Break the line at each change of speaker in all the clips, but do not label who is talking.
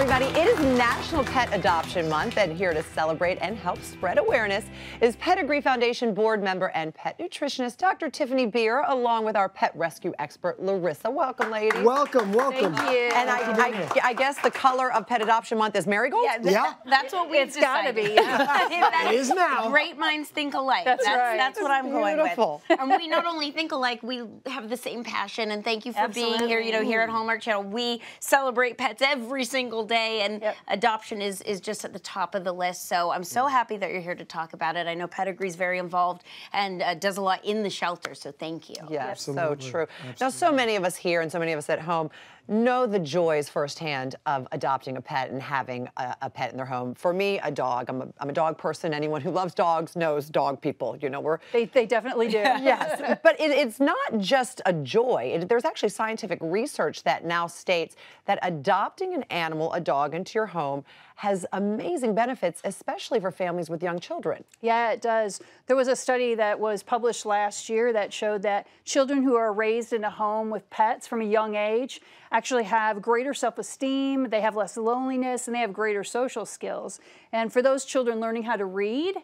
everybody. It is National Pet Adoption Month, and here to celebrate and help spread awareness is Pedigree Foundation board member and pet nutritionist Dr. Tiffany Bierer, along with our pet rescue expert Larissa. Welcome, ladies.
Welcome, welcome.
Thank you. And I guess the color of Pet Adoption Month is marigold?
Yeah, that's what we've decided.
It's gotta be.
It is now.
Great minds think alike.
That's right.
That's what I'm going
beautiful.
with. And we not only think alike, we have the same passion. And thank you for being here. You know, here at Hallmark Channel, we celebrate pets every single day, and adoption is just at the top of the list. So I'm so happy that you're here to talk about it. I know Pedigree's very involved and does a lot in the shelter. So thank you.
Yeah,
Absolutely.
so true.
Absolutely.
Now, so many of us here and so many of us at home know the joys firsthand of adopting a pet and having a pet in their home. For me, a dog. I'm a dog person. Anyone who loves dogs knows dog people. You know,
They definitely do.
Yes, but it's not just a joy. There's actually scientific research that now states that adopting an animal, a dog, into your home has amazing benefits, especially for families with young children.
Yeah, it does. There was a study that was published last year that showed that children who are raised in a home with pets from a young age actually have greater self-esteem, they have less loneliness, and they have greater social skills. And for those children learning how to read,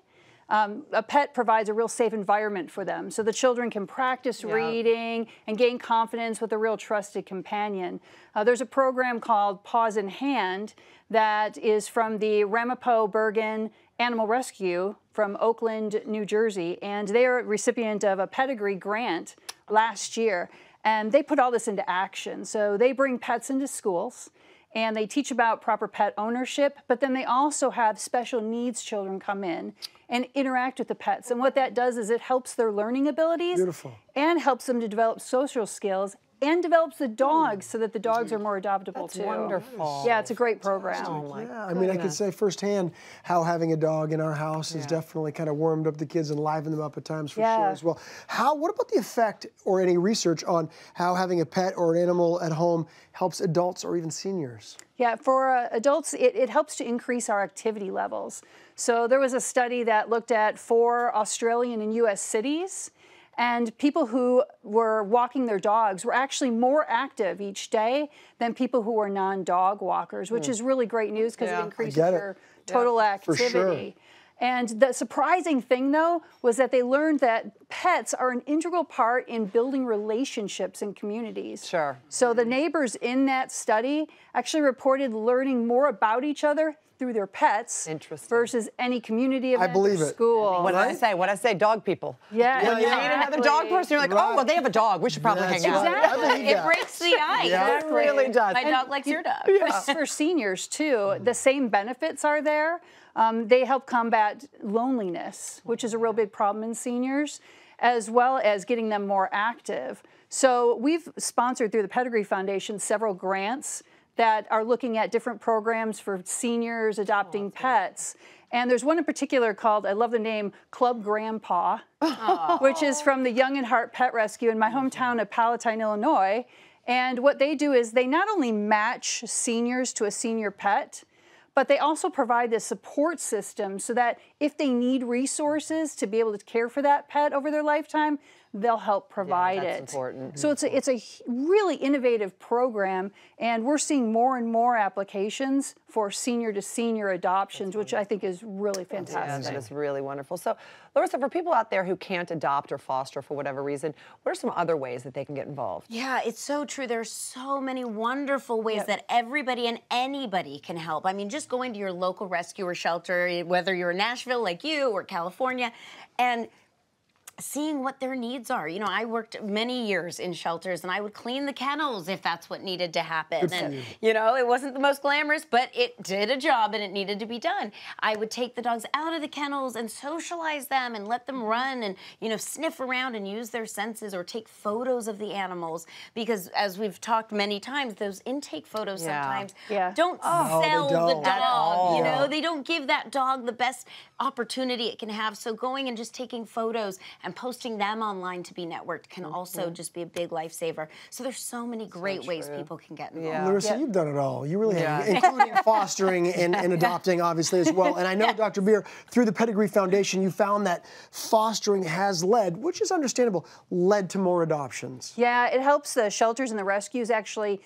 a pet provides a real safe environment for them. So the children can practice reading and gain confidence with a real trusted companion. There's a program called Paws in Hand that is from the Ramapo Bergen Animal Rescue from Oakland, New Jersey. And they are a recipient of a Pedigree grant last year. And they put all this into action. So they bring pets into schools, and they teach about proper pet ownership, but then they also have special needs children come in and interact with the pets. And what that does is it helps their learning abilities and helps them to develop social skills and develops the dogs so that the dogs are more adoptable too.
Wonderful.
Yeah, it's a great program.
Oh my
I mean, I can say firsthand how having a dog in our house has definitely kind of warmed up the kids and livened them up at times for sure as well. What about the effect or any research on how having a pet or an animal at home helps adults or even seniors?
Yeah, for adults, it helps to increase our activity levels. So there was a study that looked at 4 Australian and U.S. cities, and people who were walking their dogs were actually more active each day than people who were non-dog walkers, which is really great news because it increases your total activity.
For sure.
And the surprising thing, though, was that they learned that pets are an integral part in building relationships in communities.
Sure.
So the neighbors in that study actually reported learning more about each other through their pets versus any community event or school.
What did I say? Dog people.
Yeah,
when you meet another dog person, you're like, oh, well, they have a dog. We should probably hang out.
Exactly.
It breaks the ice.
Yeah, it really does.
My dog likes your dog.
For seniors, too, the same benefits are there. They help combat loneliness, which is a real big problem in seniors, as well as getting them more active. So we've sponsored through the Pedigree Foundation several grants that are looking at different programs for seniors adopting pets. And there's one in particular called, I love the name, Club Grandpa, which is from the Young and Hart Pet Rescue in my hometown of Palatine, Illinois. And what they do is they not only match seniors to a senior pet, but they also provide this support system so that if they need resources to be able to care for that pet over their lifetime, they'll help provide
that's
it.
Important.
So it's a really innovative program, and we're seeing more and more applications for senior-to-senior adoptions, which I think is really fantastic.
Yeah, that is really wonderful. So, Larissa, for people out there who can't adopt or foster for whatever reason, what are some other ways that they can get involved?
Yeah, it's so true. There's so many wonderful ways that everybody and anybody can help. I mean, just going to your local rescue or shelter, whether you're in Nashville like you or California, and seeing what their needs are. You know, I worked many years in shelters, and I would clean the kennels if that's what needed to happen. And, you know, it wasn't the most glamorous, but it did a job and it needed to be done. I would take the dogs out of the kennels and socialize them and let them run and, you know, sniff around and use their senses or take photos of the animals. Because as we've talked many times, those intake photos sometimes don't sell the dog. You know, they don't give that dog the best opportunity it can have. So going and just taking photos and posting them online to be networked can also just be a big lifesaver. So there's so many great ways people can get involved.
Larissa, you've done it all. You really have, including fostering and adopting, obviously, as well. And I know, Dr. Bierer, through the Pedigree Foundation, you found that fostering has led, which is understandable, led to more adoptions.
Yeah, it helps the shelters and the rescues actually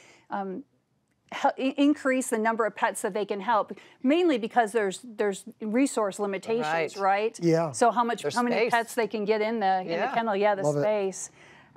increase the number of pets that they can help, mainly because there's resource limitations, right?
Yeah.
So how many pets they can get in the kennel? Yeah, the space.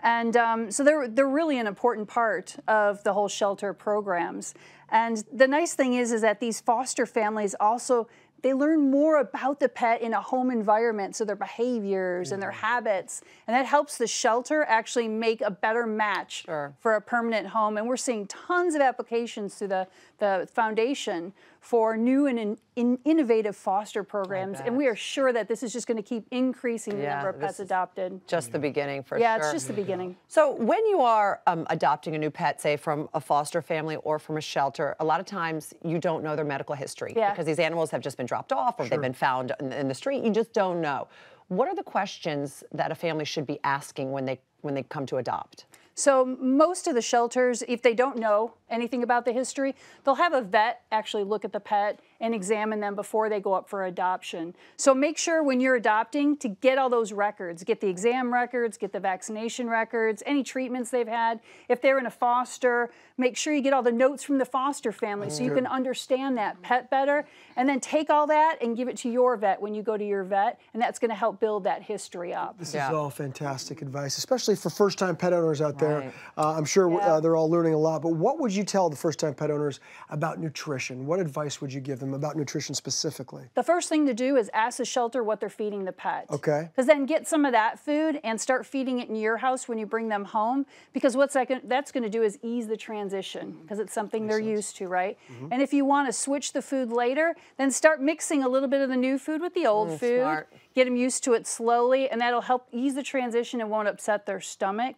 And so they're really an important part of the whole shelter programs. And the nice thing is that these foster families also, they learn more about the pet in a home environment, so their behaviors and their habits, and that helps the shelter actually make a better match for a permanent home. And we're seeing tons of applications through the foundation for new and innovative foster programs, and we are sure that this is just going to keep increasing the number of pets adopted.
Just the beginning, for sure.
Yeah, it's just the beginning.
So when you are adopting a new pet, say from a foster family or from a shelter, a lot of times you don't know their medical history because these animals have just been dropped off or they've been found in the street. You just don't know. What are the questions that a family should be asking when they come to adopt?
So most of the shelters, if they don't know anything about the history, they'll have a vet actually look at the pet and examine them before they go up for adoption. So make sure when you're adopting to get all those records, get the exam records, get the vaccination records, any treatments they've had. If they're in a foster, make sure you get all the notes from the foster family so you can understand that pet better, and then take all that and give it to your vet when you go to your vet, and that's going to help build that history up.
This is all fantastic advice, especially for first-time pet owners out there. I'm sure they're all learning a lot, but what would you tell the first-time pet owners about nutrition? What advice would you give them about nutrition specifically? The
first thing to do is ask the shelter what they're feeding the pet.
Okay.
Because then get some of that food and start feeding it in your house when you bring them home, because what that's going to do is ease the transition, because it's something they're used to, right? And if you want to switch the food later, then start mixing a little bit of the new food with the old food.
Smart.
Get them used to it slowly, and that'll help ease the transition and won't upset their stomach.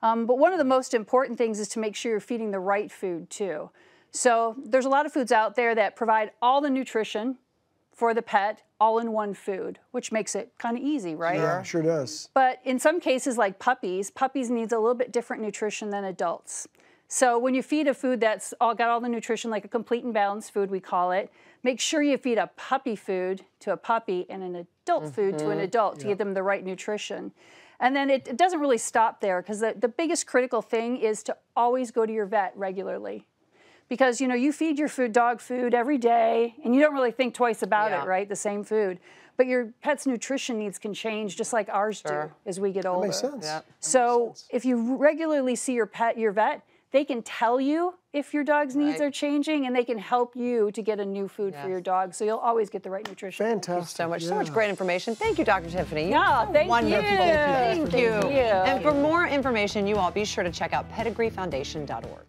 But one of the most important things is to make sure you're feeding the right food too. So there's a lot of foods out there that provide all the nutrition for the pet all in one food, which makes it kind of easy, right?
Yeah, sure does.
But in some cases like puppies needs a little bit different nutrition than adults. So when you feed a food that's got all the nutrition, like a complete and balanced food, we call it, make sure you feed a puppy food to a puppy and an adult food to an adult to give them the right nutrition. And then it doesn't really stop there, because the biggest critical thing is to always go to your vet regularly. Because, you know, you feed your dog food every day, and you don't really think twice about it, right? The same food. But your pet's nutrition needs can change just like ours do as we get older.
That makes sense.
So if you regularly see your vet, they can tell you if your dog's needs are changing, and they can help you to get a new food for your dog, so you'll always get the right nutrition.
Fantastic.
Thank you so much great information. Thank you, Dr. Tiffany.
Yeah, thank you.
Thank you.
Thank you.
And for more information, you all be sure to check out pedigreefoundation.org.